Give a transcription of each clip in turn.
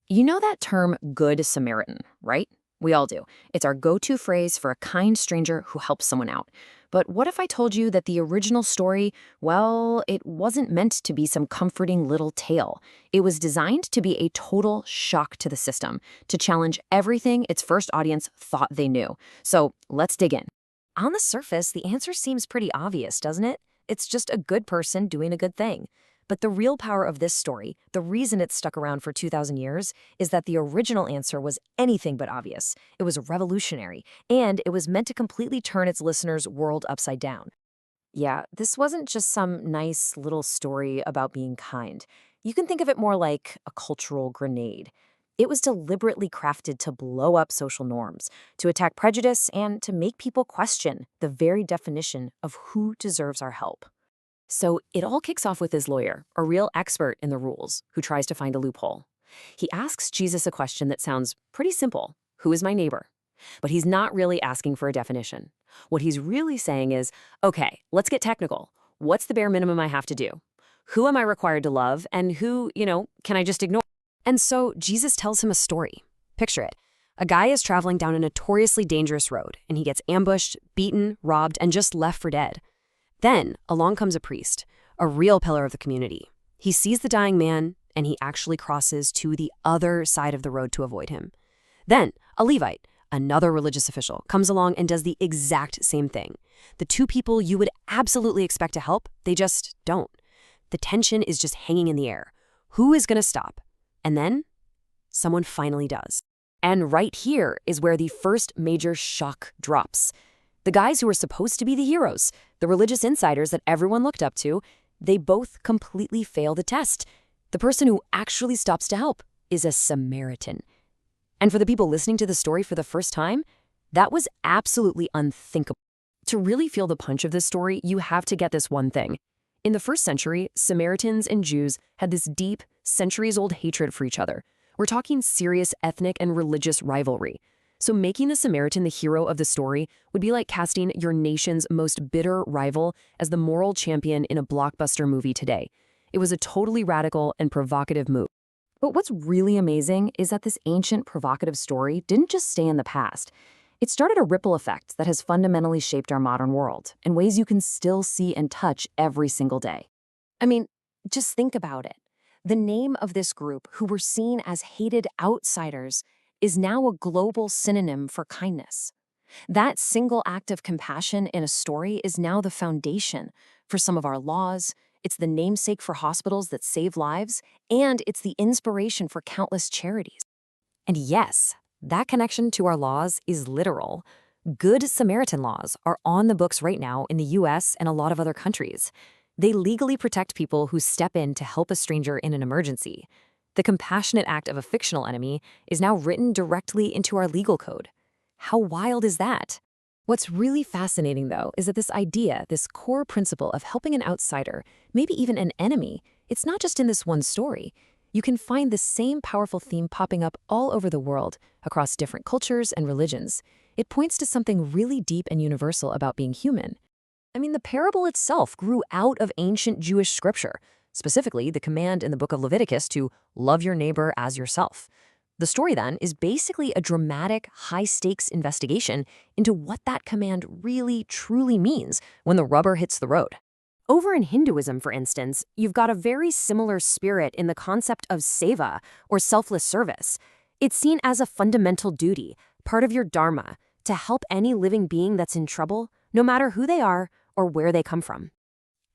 You know that term Good Samaritan, right? We all do. It's our go-to phrase for a kind stranger who helps someone out. But what if I told you that the original story, well, it wasn't meant to be some comforting little tale. It was designed to be a total shock to the system, to challenge everything its first audience thought they knew. So let's dig in. On the surface, the answer seems pretty obvious, doesn't it? It's just a good person doing a good thing. But the real power of this story, the reason it's stuck around for 2,000 years, is that the original answer was anything but obvious. It was revolutionary, and it was meant to completely turn its listeners' world upside down. Yeah, this wasn't just some nice little story about being kind. You can think of it more like a cultural grenade. It was deliberately crafted to blow up social norms, to attack prejudice, and to make people question the very definition of who deserves our help. So it all kicks off with his lawyer, a real expert in the rules, who tries to find a loophole. He asks Jesus a question that sounds pretty simple: who is my neighbor? But he's not really asking for a definition. What he's really saying is, okay, let's get technical. What's the bare minimum I have to do? Who am I required to love, and who, can I just ignore? And so Jesus tells him a story. Picture it. A guy is traveling down a notoriously dangerous road, and he gets ambushed, beaten, robbed, and just left for dead. Then, along comes a priest, a real pillar of the community. He sees the dying man, and he actually crosses to the other side of the road to avoid him. Then, a Levite, another religious official, comes along and does the exact same thing. The two people you would absolutely expect to help, they just don't. The tension is just hanging in the air. Who is going to stop? And then, someone finally does. And right here is where the first major shock drops. The guys who were supposed to be the heroes, the religious insiders that everyone looked up to, they both completely fail the test. The person who actually stops to help is a Samaritan. And for the people listening to the story for the first time, that was absolutely unthinkable. To really feel the punch of this story, you have to get this one thing. In the first century, Samaritans and Jews had this deep, centuries-old hatred for each other. We're talking serious ethnic and religious rivalry. So making the Samaritan the hero of the story would be like casting your nation's most bitter rival as the moral champion in a blockbuster movie today. It was a totally radical and provocative move. But what's really amazing is that this ancient provocative story didn't just stay in the past. It started a ripple effect that has fundamentally shaped our modern world in ways you can still see and touch every single day. I mean, just think about it. The name of this group, who were seen as hated outsiders, is now a global synonym for kindness. That single act of compassion in a story is now the foundation for some of our laws. It's the namesake for hospitals that save lives, and it's the inspiration for countless charities. And yes, that connection to our laws is literal. Good Samaritan laws are on the books right now in the US and a lot of other countries. They legally protect people who step in to help a stranger in an emergency. The compassionate act of a fictional enemy is now written directly into our legal code. How wild is that? What's really fascinating, though, is that this idea, this core principle of helping an outsider, maybe even an enemy, it's not just in this one story. You can find the same powerful theme popping up all over the world, across different cultures and religions. It points to something really deep and universal about being human. I mean, the parable itself grew out of ancient Jewish scripture, specifically the command in the book of Leviticus to love your neighbor as yourself. The story, then, is basically a dramatic, high-stakes investigation into what that command really, truly means when the rubber hits the road. Over in Hinduism, for instance, you've got a very similar spirit in the concept of seva, or selfless service. It's seen as a fundamental duty, part of your dharma, to help any living being that's in trouble, no matter who they are or where they come from.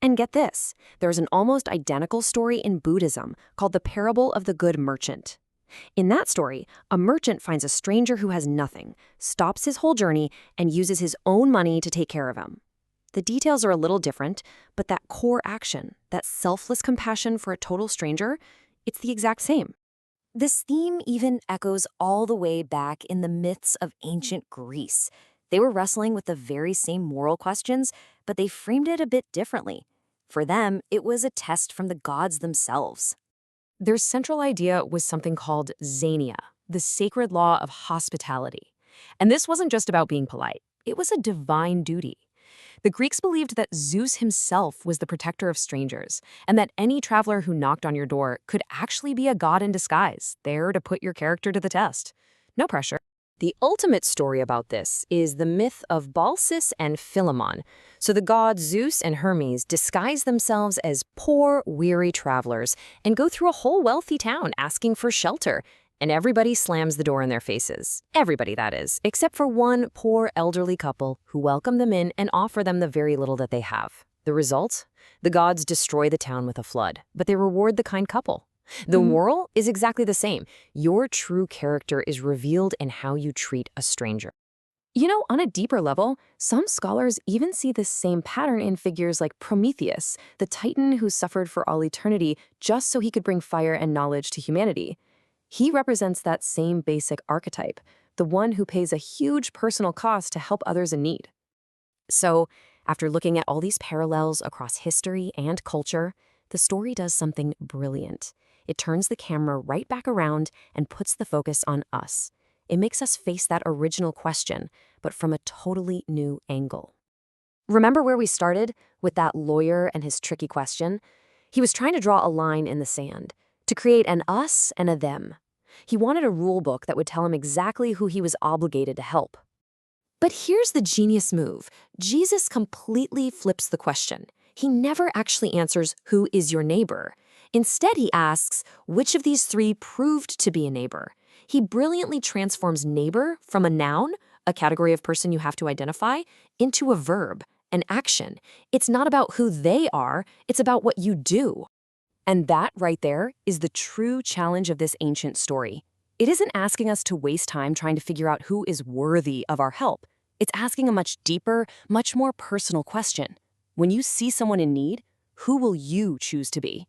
And get this, there's an almost identical story in Buddhism called the parable of the good merchant. In that story, a merchant finds a stranger who has nothing, stops his whole journey, and uses his own money to take care of him. The details are a little different, but that core action, that selfless compassion for a total stranger, it's the exact same. This theme even echoes all the way back in the myths of ancient Greece. They were wrestling with the very same moral questions, but they framed it a bit differently. For them, it was a test from the gods themselves. Their central idea was something called Xenia, the sacred law of hospitality. And this wasn't just about being polite. It was a divine duty. The Greeks believed that Zeus himself was the protector of strangers, and that any traveler who knocked on your door could actually be a god in disguise, there to put your character to the test. No pressure. The ultimate story about this is the myth of Baucis and Philemon. So the gods Zeus and Hermes disguise themselves as poor, weary travelers and go through a whole wealthy town asking for shelter. And everybody slams the door in their faces. Everybody, that is, except for one poor elderly couple who welcome them in and offer them the very little that they have. The result? The gods destroy the town with a flood, but they reward the kind couple. The moral is exactly the same. Your true character is revealed in how you treat a stranger. You know, on a deeper level, some scholars even see this same pattern in figures like Prometheus, the titan who suffered for all eternity just so he could bring fire and knowledge to humanity. He represents that same basic archetype, the one who pays a huge personal cost to help others in need. So, after looking at all these parallels across history and culture, the story does something brilliant. It turns the camera right back around and puts the focus on us. It makes us face that original question, but from a totally new angle. Remember where we started with that lawyer and his tricky question? He was trying to draw a line in the sand, to create an us and a them. He wanted a rule book that would tell him exactly who he was obligated to help. But here's the genius move. Jesus completely flips the question. He never actually answers, "Who is your neighbor?" Instead, he asks, which of these three proved to be a neighbor? He brilliantly transforms neighbor from a noun, a category of person you have to identify, into a verb, an action. It's not about who they are, it's about what you do. And that right there is the true challenge of this ancient story. It isn't asking us to waste time trying to figure out who is worthy of our help. It's asking a much deeper, much more personal question. When you see someone in need, who will you choose to be?